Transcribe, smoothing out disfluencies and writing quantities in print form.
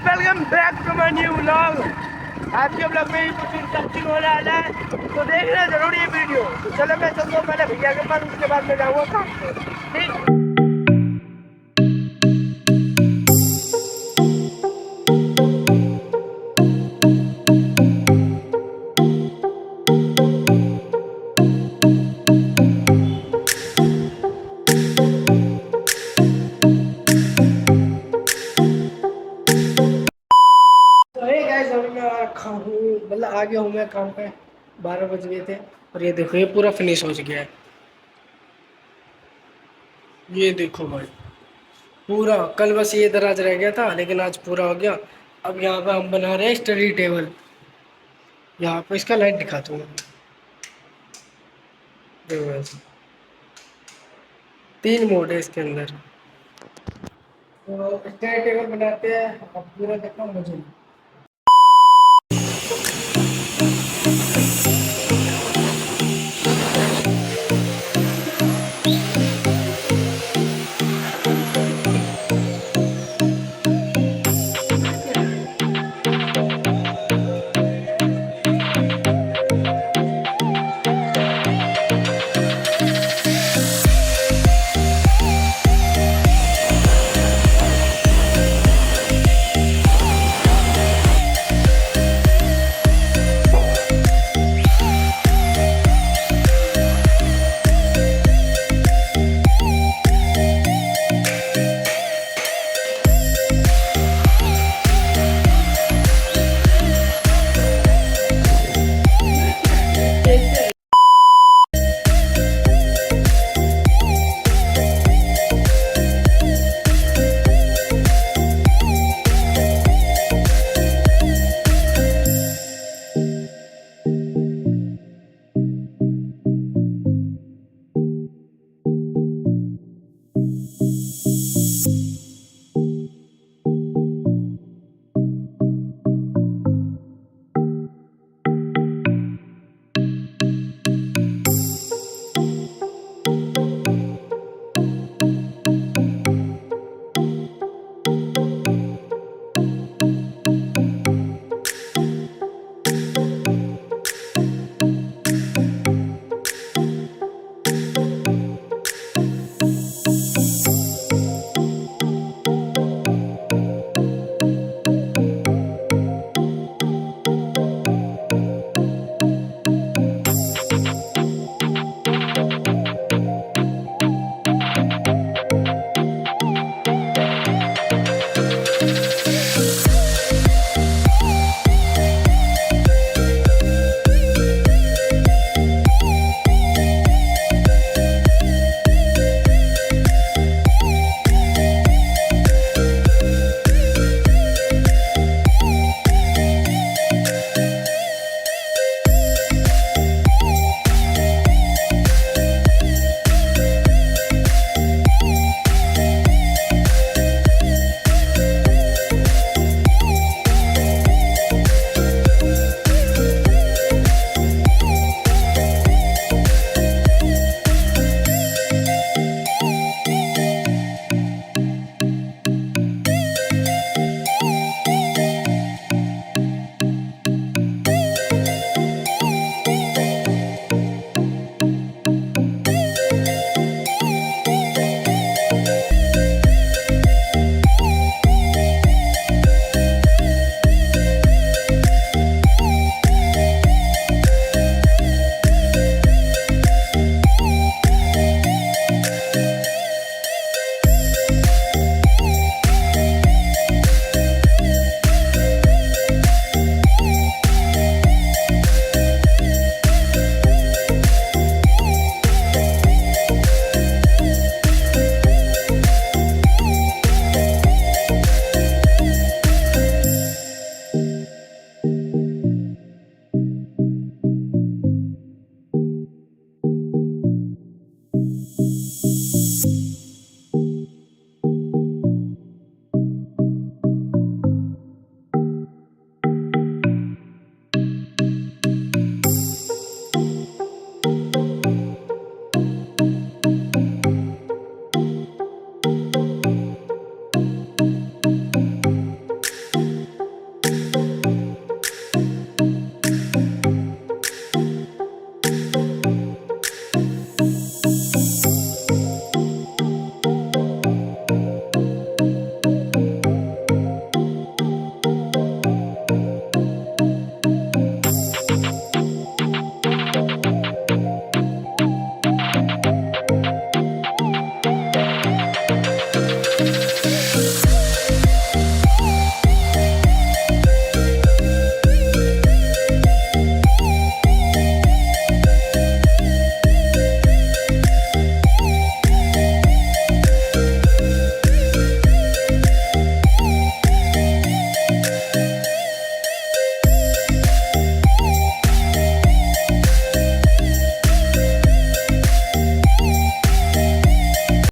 Welcome back to my new vlog. आज के vlog में कुछ इंटरेस्टिंग होने वाला है, तो देखना जरूर ये वीडियो। तो चलो मैं चलता हूँ पहले भैया के पास, उसके बाद मैं जाऊँगा काम पे। ठीक। तो हे गाइस, अभी मैं रखा हूँ, मतलब आ गया हूँ मैं काम पे। 12 बज गए थे और ये देखो ये पूरा फिनिश हो गया है। ये देखो भाई, पूरा कल बस ये दराज रह गया था, लेकिन आज पूरा हो गया। अब यहाँ पे हम बना रहे हैं स्टडी टेबल। यहाँ पे इसका लाइट दिखाता हूँ। देखो ऐसे 3 मोड है इसके अंदर। तो स्टडी टेबल बनाते हैं, अब पूरा देखो मुझे।